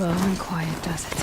Slow and quiet does it.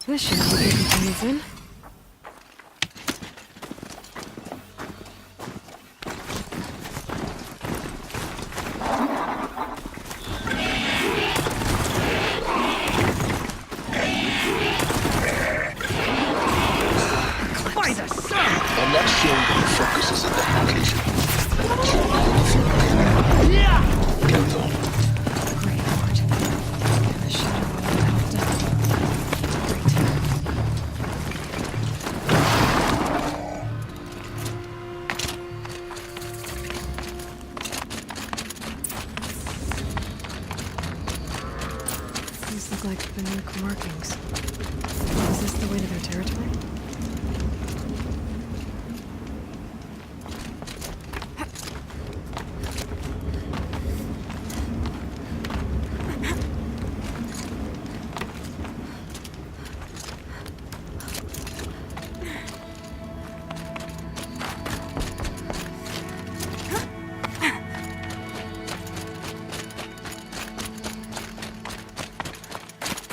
This should be good components in. By the sun! I'm not sure who focuses in that location. But you know if you're in. Yeah! Get on. Great Lord. And the shadow of the helped out. Great. These look like Banuk markings. Is this the way to their territory?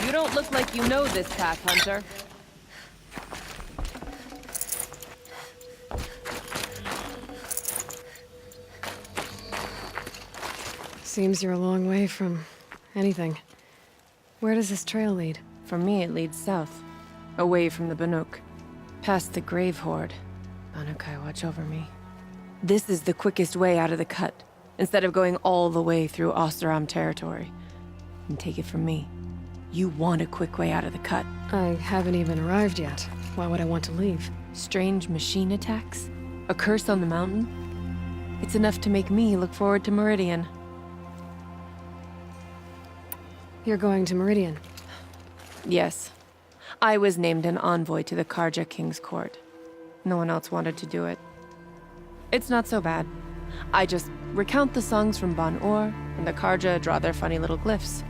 You don't look like you know this path, Hunter. Seems you're a long way from anything. Where does this trail lead? For me, it leads south, away from the Banuk, past the Grave Horde. Banukai, watch over me. This is the quickest way out of the cut, instead of going all the way through Oseram territory. And take it from me, You want a quick way out of the cut. I haven't even arrived yet. Why would I want to leave? Strange machine attacks? A curse on the mountain? It's enough to make me look forward to Meridian. You're going to Meridian. Yes. I was named an envoy to the Karja King's court. No one else wanted to do it. It's not so bad. I just recount the songs from Ban-Ur, and the Karja draw their funny little glyphs.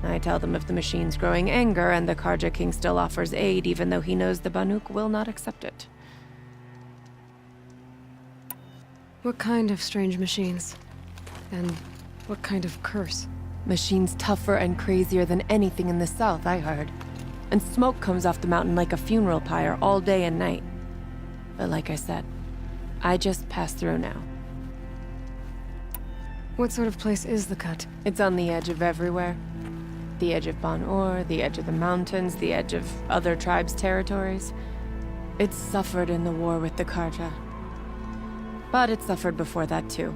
I tell them of the machine's growing anger, and the Karja King still offers aid even though he knows the Banuk will not accept it. What kind of strange machines? And what kind of curse? Machines tougher and crazier than anything in the south, I heard. And smoke comes off the mountain like a funeral pyre all day and night. But like I said, I just pass through now. What sort of place is the cut? It's on the edge of everywhere. The edge of Ban-Ur, the edge of the mountains, the edge of other tribes' territories. It's suffered in the war with the Karja. But it suffered before that too.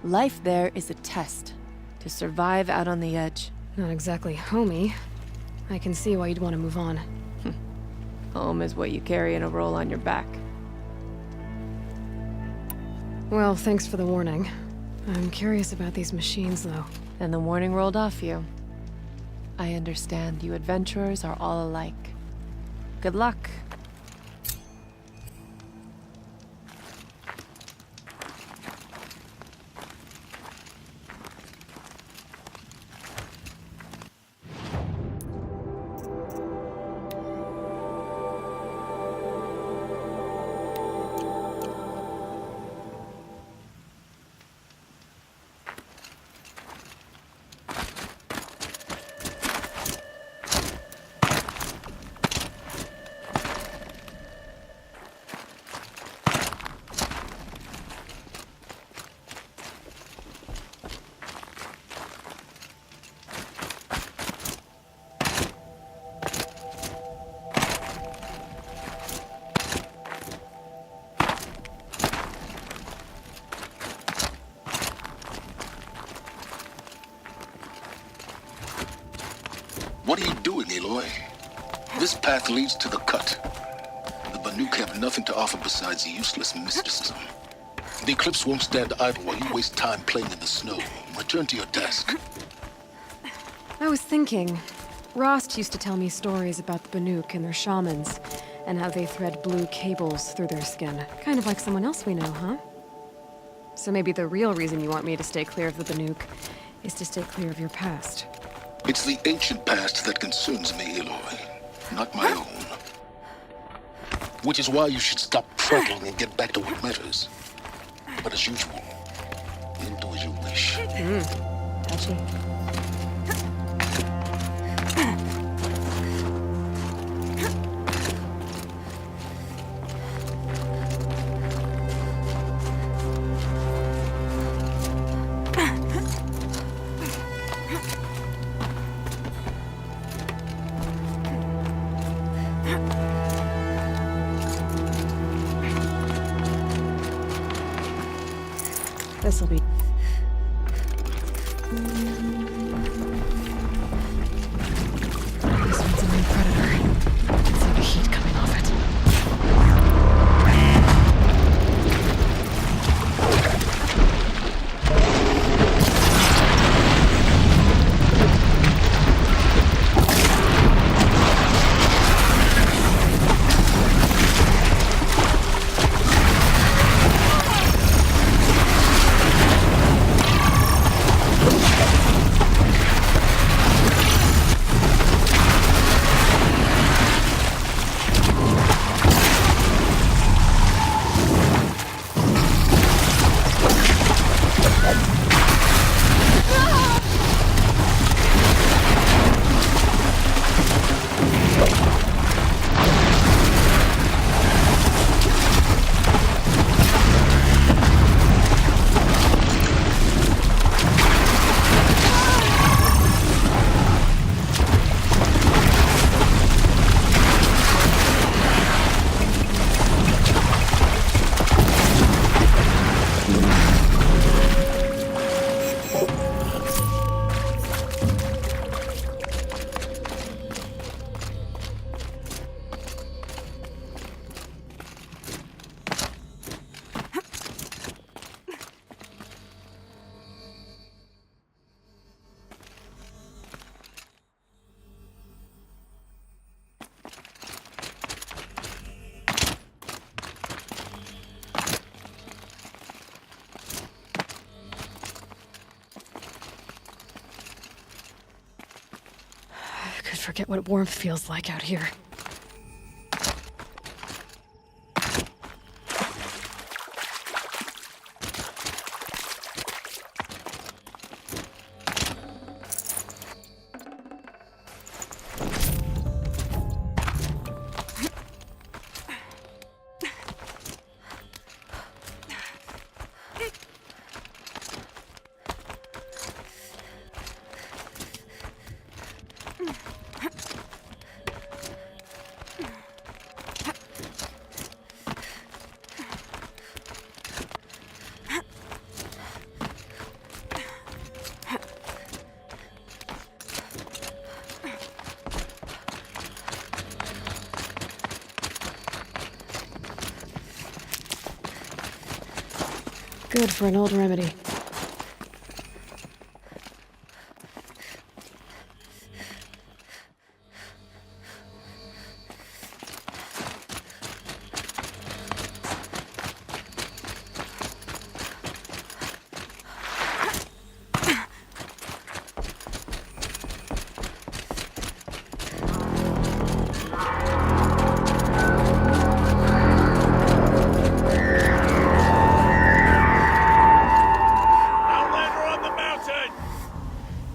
Life there is a test. To survive out on the edge. Not exactly homey. I can see why you'd want to move on. Home is what you carry in a roll on your back. Well, thanks for the warning. I'm curious about these machines, though. And the warning rolled off you. I understand you adventurers are all alike. Good luck. What are you doing, Aloy? This path leads to the cut. The Banuk have nothing to offer besides useless mysticism. The Eclipse won't stand idle while you waste time playing in the snow. Return to your task. I was thinking, Rost used to tell me stories about the Banuk and their shamans, and how they thread blue cables through their skin. Kind of like someone else we know, huh? So maybe the real reason you want me to stay clear of the Banuk is to stay clear of your past. It's the ancient past that concerns me, Aloy, not my own. Which is why you should stop troubling and get back to what matters. But as usual, you'll do as you wish. Touchy. This'll be... This one's a new predator. I can see the heat coming off it. forget what warmth feels like out here. Good for an old remedy.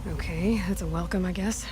Okay, that's a welcome, I guess.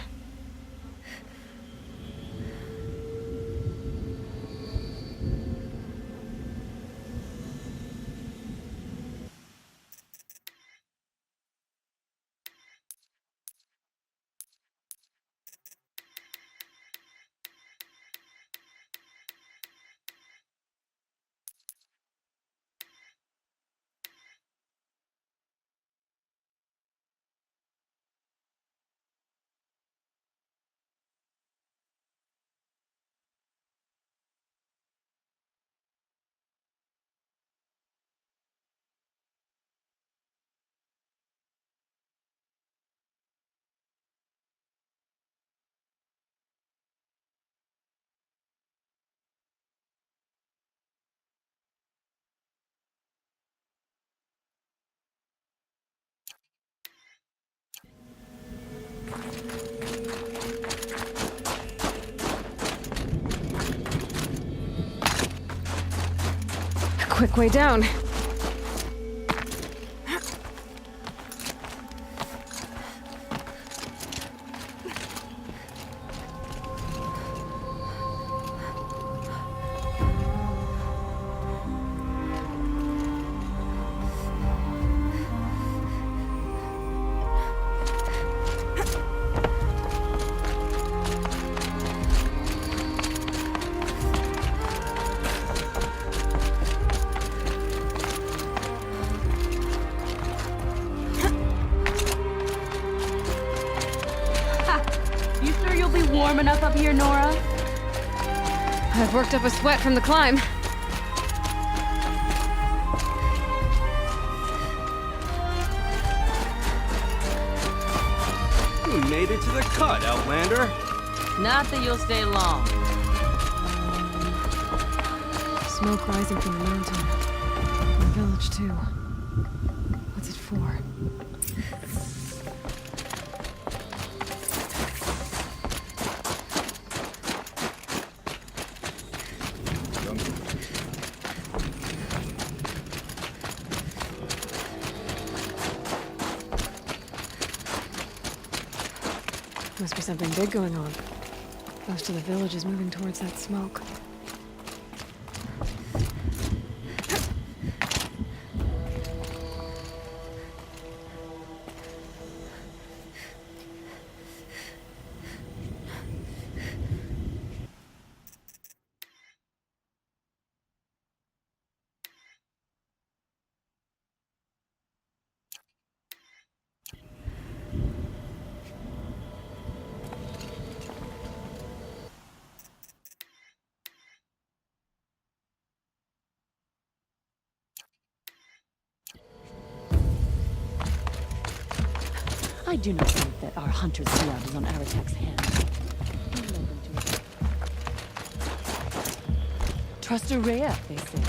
Quick way down. You sure you'll be warm enough up here, Nora? I've worked up a sweat from the climb. You made it to the cut, Outlander. Not that you'll stay long. Smoke rising from the mountain. The village, too. What's it for? Must be something big going on. Most of the village is moving towards that smoke. I do not think that our hunter's blood is on Aratek's hands. Trust a Rhea, they say.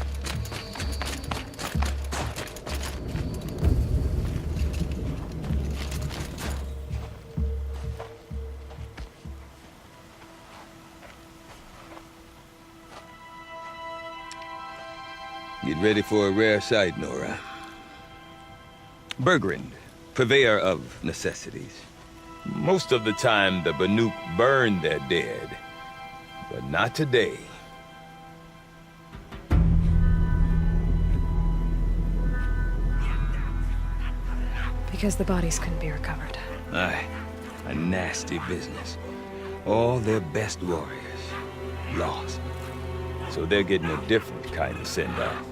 Get ready for a rare sight, Nora. Bergrand, purveyor of necessities. Most of the time, the Banuk burn their dead. But not today. Because the bodies couldn't be recovered. Aye, a nasty business. All their best warriors lost. So they're getting a different kind of send-off.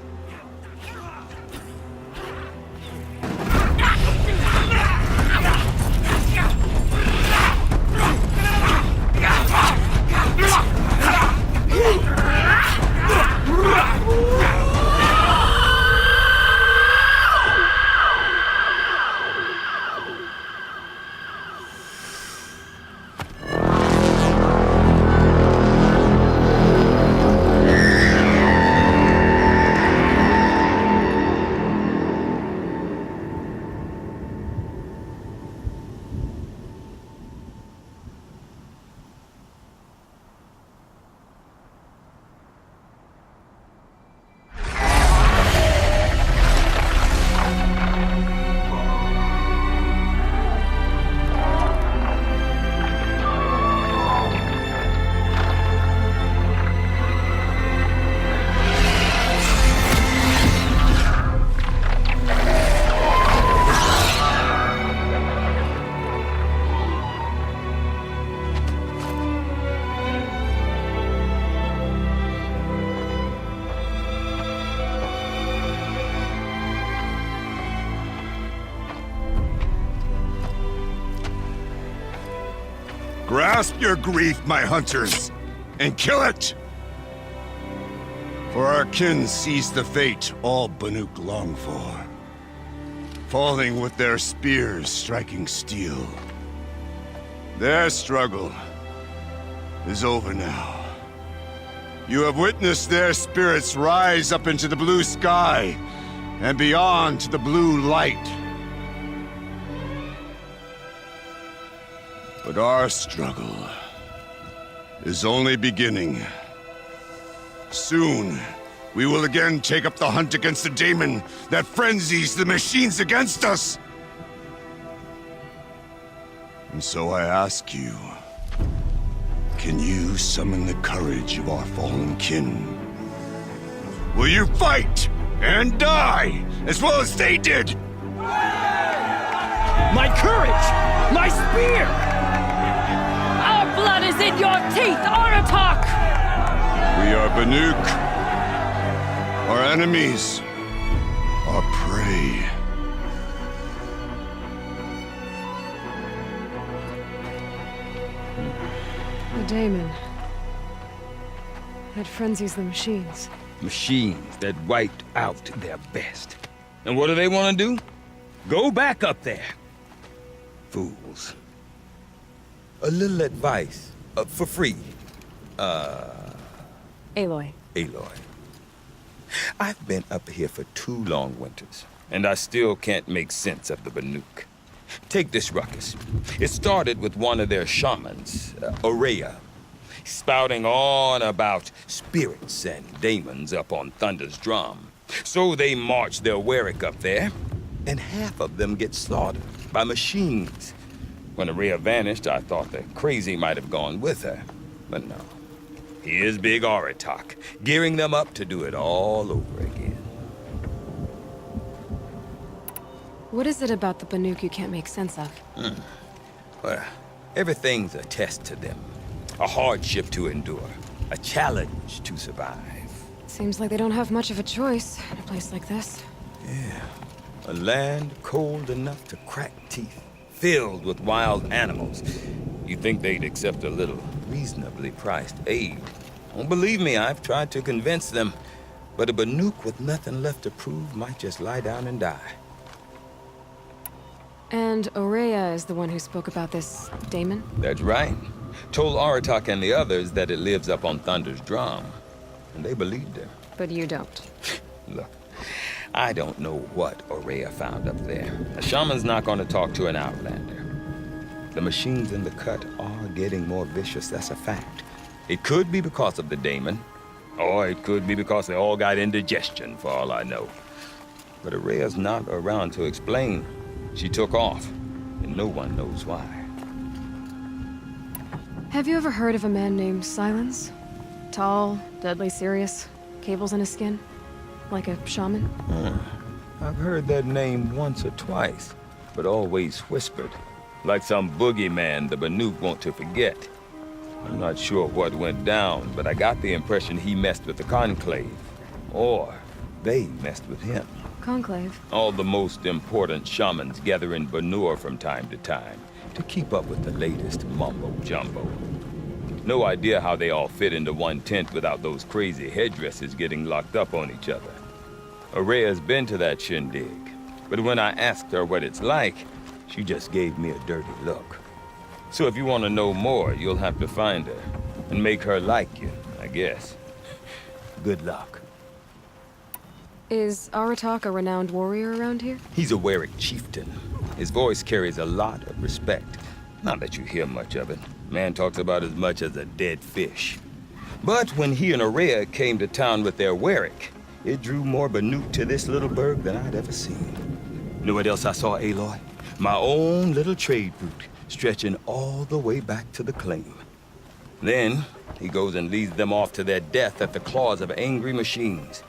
Grasp your grief, my hunters, and kill it! For our kin sees the fate all Banuk long for. Falling with their spears striking steel. Their struggle is over now. You have witnessed their spirits rise up into the blue sky and beyond to the blue light. But our struggle is only beginning. Soon, we will again take up the hunt against the daemon that frenzies the machines against us. And so I ask you, can you summon the courage of our fallen kin? Will you fight and die as well as they did? My courage! My spear! Our blood is in your teeth, Aratak! We are Banuk. Our enemies are prey. The daemon. That frenzies the machines. Machines that wiped out their best. And what do they want to do? Go back up there. Fools. A little advice, for free. Aloy. Aloy. I've been up here for 2 long winters, and I still can't make sense of the Banuk. Take this ruckus. It started with one of their shamans, Ourea, spouting on about spirits and daemons up on Thunder's drum. So they march their Warwick up there, and half of them get slaughtered by machines. When Ourea vanished, I thought the crazy might have gone with her, but no. Here's Big Aratak, gearing them up to do it all over again. What is it about the Banuk you can't make sense of? Well, everything's a test to them. A hardship to endure. A challenge to survive. Seems like they don't have much of a choice in a place like this. Yeah. A land cold enough to crack teeth. Filled with wild animals. You'd think they'd accept a little reasonably priced aid. Don't believe me, I've tried to convince them. But a Banuk with nothing left to prove might just lie down and die. And Ourea is the one who spoke about this daemon? That's right. Told Aratak and the others that it lives up on Thunder's drum. And they believed her. But you don't. Look, I don't know what Ourea found up there. A shaman's not going to talk to an outlander. The machines in the cut are getting more vicious, that's a fact. It could be because of the daemon, Or it could be because they all got indigestion, for all I know. But Araya's not around to explain. She took off, and no one knows why. Have you ever heard of a man named Silence? Tall, deadly serious, cables in his skin? Like a shaman? I've heard that name once or twice, but always whispered. Like some boogeyman the Banuk want to forget. I'm not sure what went down, but I got the impression he messed with the Conclave. Or they messed with him. Conclave? All the most important shamans gather in Banur from time to time to keep up with the latest mumbo-jumbo. No idea how they all fit into one tent without those crazy headdresses getting locked up on each other. Araya's been to that shindig, but when I asked her what it's like, she just gave me a dirty look. So if you want to know more, you'll have to find her and make her like you, I guess. Good luck. Is Aratak a renowned warrior around here? He's a Werik chieftain. His voice carries a lot of respect. Not that you hear much of it. Man talks about as much as a dead fish. But when he and Araya came to town with their Werik, it drew more Banuk to this little burg than I'd ever seen. Know what else I saw, Aloy? My own little trade route, stretching all the way back to the claim. Then, he goes and leads them off to their death at the claws of angry machines.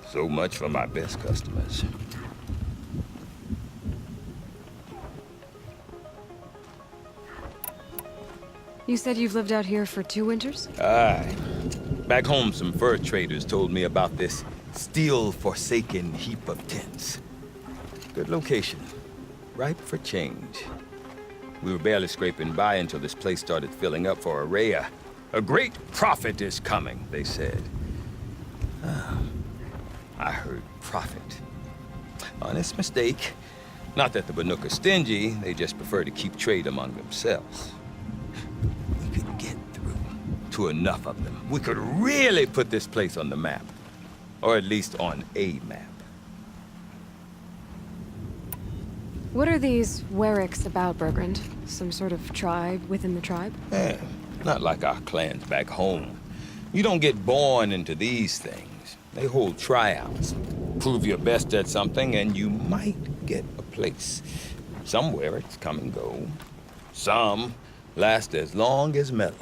So much for my best customers. You said you've lived out here for 2 winters? Aye. Back home, some fur traders told me about this steel-forsaken heap of tents. Good location. Ripe for change. We were barely scraping by until this place started filling up for Araya. A great prophet is coming, they said. I heard prophet. Honest mistake. Not that the Banuk are stingy, they just prefer to keep trade among themselves. We could get through to enough of them. We could really put this place on the map. Or at least on a map. What are these Weriks about, Bergrand? Some sort of tribe within the tribe? Not like our clans back home. You don't get born into these things. They hold tryouts. Prove your best at something and you might get a place. Some Weriks come and go. Some last as long as Melon.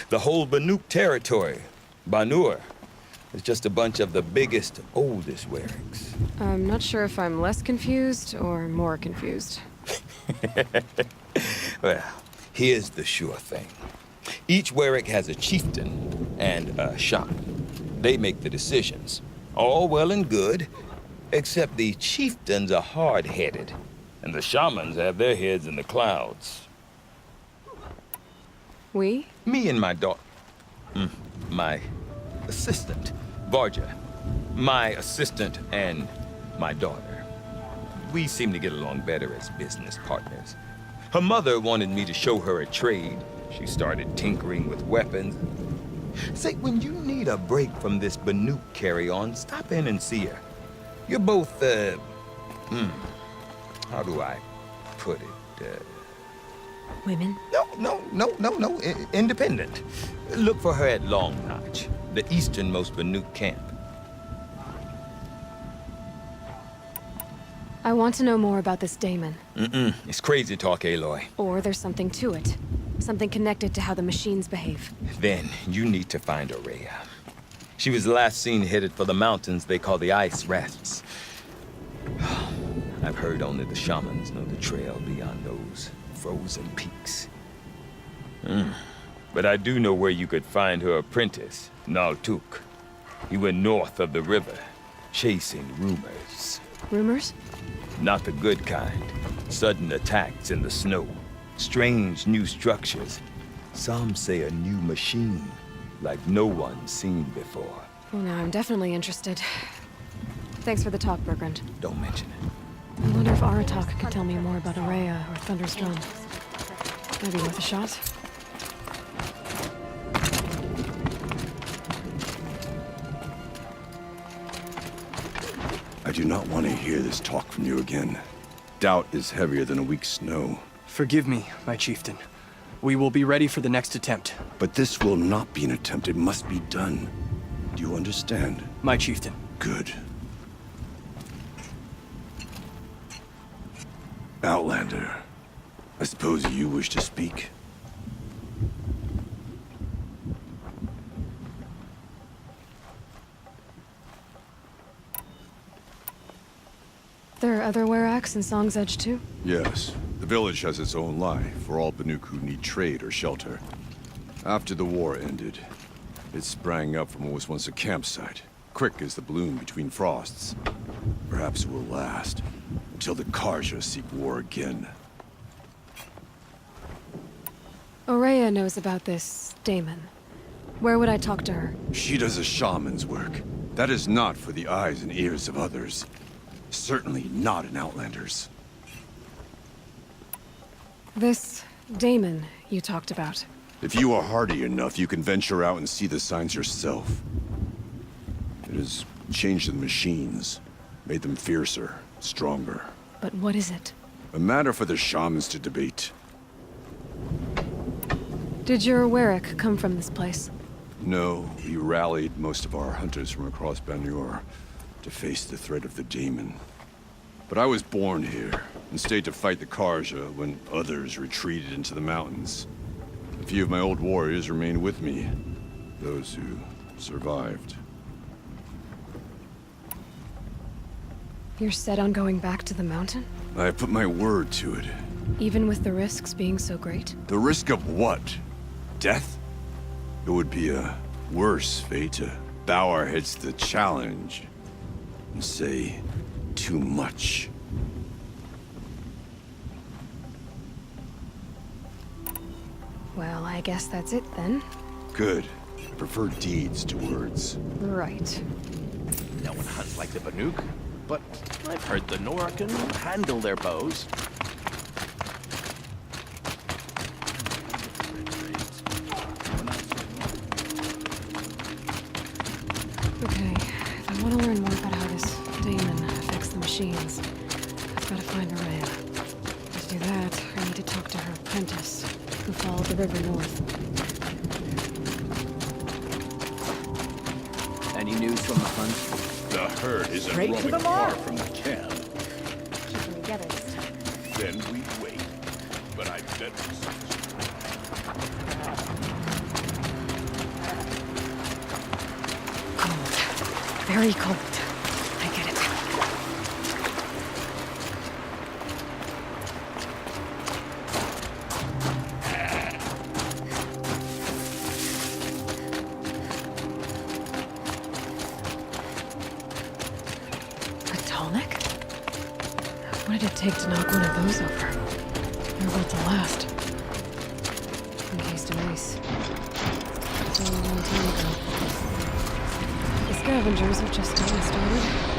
The whole Banuk territory, Banur, is just a bunch of the biggest, oldest Weriks. I'm not sure if I'm less confused or more confused. Well, here's the sure thing. Each Werik has a chieftain and a shaman. They make the decisions. All well and good, except the chieftains are hard-headed, and the shamans have their heads in the clouds. We? Me and my daughter... my assistant, Varja. My assistant and my daughter. We seem to get along better as business partners. Her mother wanted me to show her a trade. She started tinkering with weapons. Say, when you need a break from this Banuk carry-on, stop in and see her. You're both, how do I put it? Women? No, independent. Look for her at Long Notch, the easternmost Banuk camp. I want to know more about this Daemon. It's crazy talk, Aloy. Or there's something to it. Something connected to how the machines behave. Then you need to find Araya. She was last seen headed for the mountains they call the Ice Rasps. I've heard only the shamans know the trail beyond those frozen peaks. But I do know where you could find her apprentice, Naltuk. He went north of the river, chasing rumors. Rumors? Not the good kind. Sudden attacks in the snow. Strange new structures. Some say a new machine, like no one's seen before. Well, now I'm definitely interested. Thanks for the talk, Bergrand. Don't mention it. I wonder if Aratak could tell me more about Araya or Thunderstrom. Maybe worth a shot. I do not want to hear this talk from you again. Doubt is heavier than a week's snow. Forgive me, my chieftain. We will be ready for the next attempt. But this will not be an attempt. It must be done. Do you understand? My chieftain. Good. Outlander, I suppose you wish to speak? There are other Weraks in Song's Edge too? Yes. The village has its own life for all Banuk who need trade or shelter. After the war ended, it sprang up from what was once a campsite, quick as the bloom between frosts. Perhaps it will last, until the Karja seek war again. Aurea knows about this Damon. Where would I talk to her? She does a shaman's work. That is not for the eyes and ears of others. Certainly not an Outlander's. This Damon you talked about. If you are hardy enough, you can venture out and see the signs yourself. It has changed the machines, made them fiercer, stronger. But what is it? A matter for the shamans to debate. Did your Werak come from this place? No, we rallied most of our hunters from across Banur to face the threat of the Daemon. But I was born here, and stayed to fight the Karja when others retreated into the mountains. A few of my old warriors remained with me, those who survived. You're set on going back to the mountain? I have put my word to it. Even with the risks being so great? The risk of what? Death? It would be a worse fate to bow our heads to the challenge and say too much. Well, I guess that's it then. Good. I prefer deeds to words. Right. No one hunts like the Banuk, but I've heard the Nora can handle their bows. Okay, if I want to learn more about how this Damon affects the machines, I've got to find Aurea. To do that, I need to talk to her apprentice, who followed the river north. Any news from the hunt? The herd isn't Straight to roaming the far mark. from the camp. Keep them together this time. Then we wait. But I bet Cold. Very cold. I get it. A tonic? What did it take to knock one of those over? They're about to last. Encased in ice. So a long time ago. The scavengers are just getting started.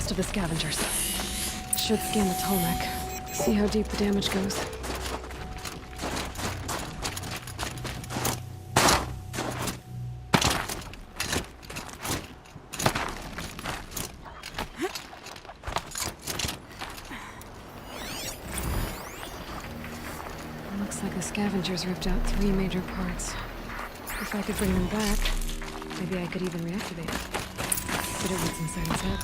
Of the scavengers. Should scan the Tolmec. See how deep the damage goes. Looks like the scavengers ripped out 3 major parts. If I could bring them back, maybe I could even reactivate it. Consider what's inside his head.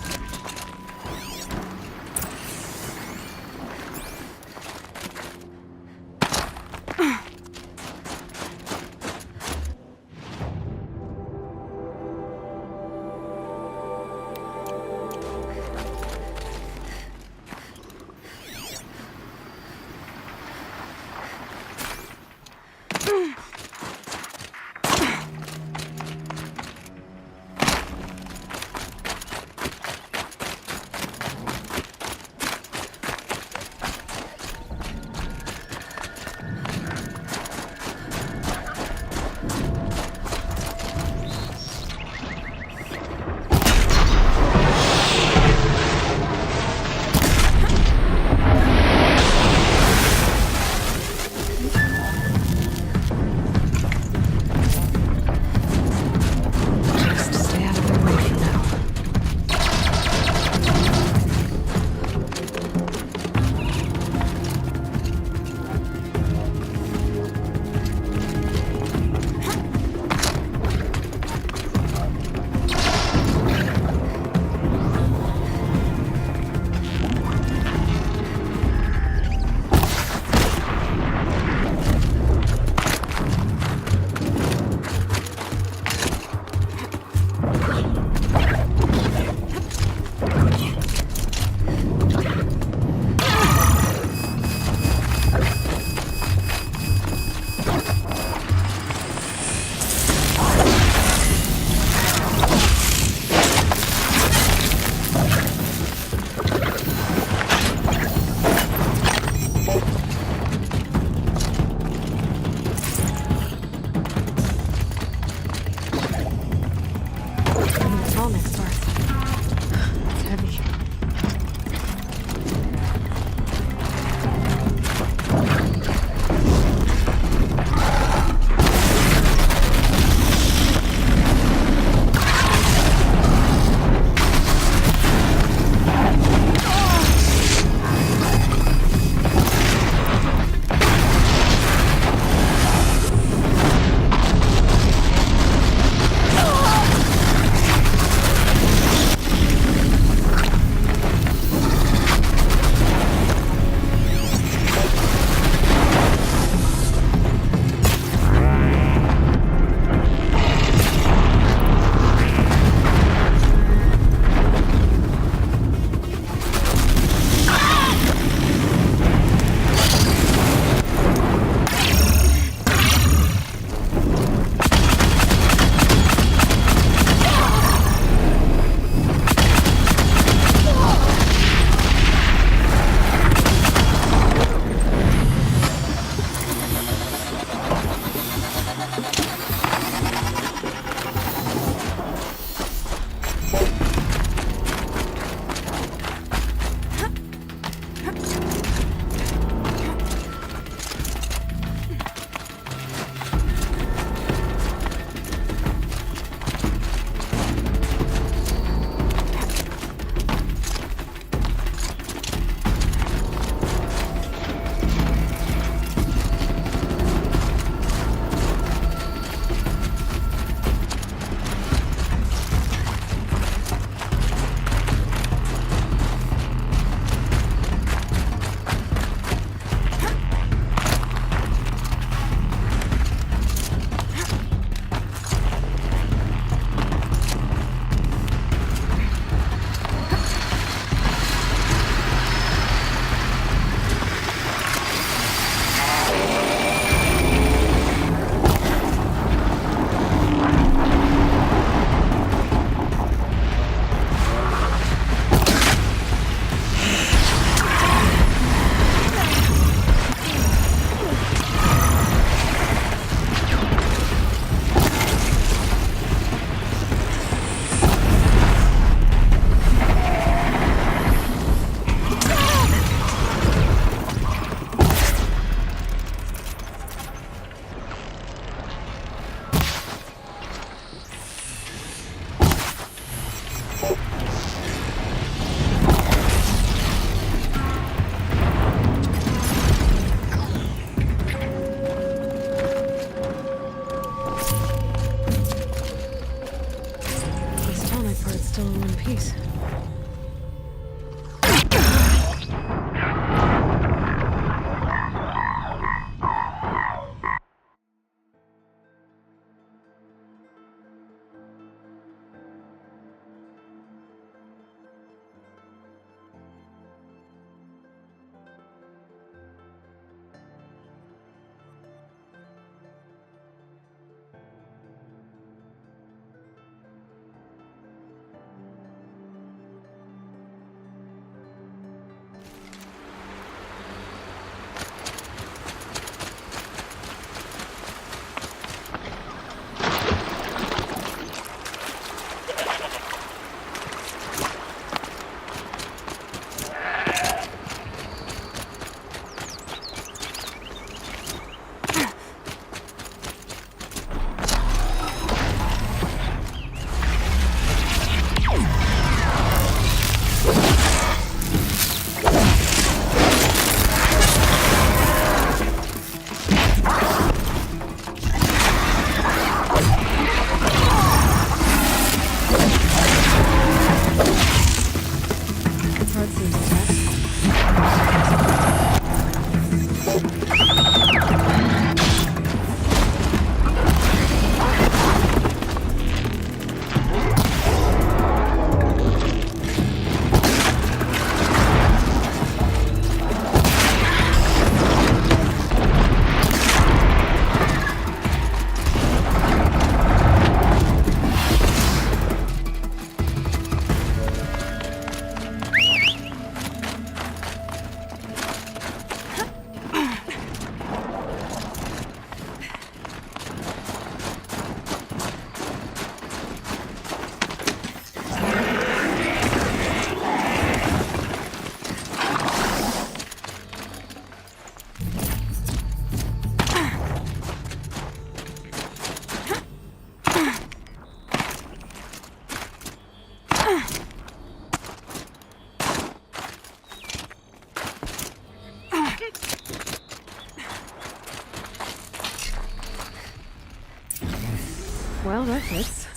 Well, that fits.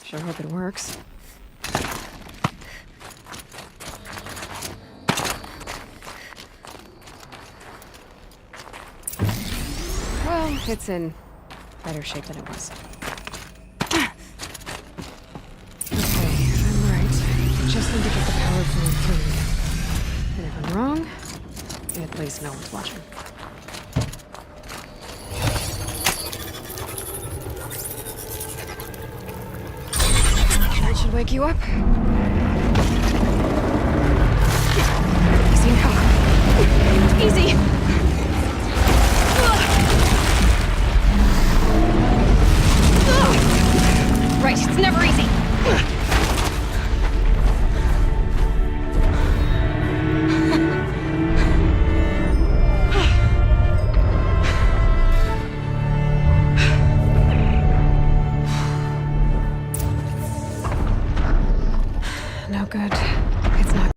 Sure hope it works. Well, it's in better shape than it was. Okay, I'm right. Just need to get the power flowing through again. And if I'm wrong, at least no one's watching. That should wake you up. Easy now. Easy! Right, it's never easy.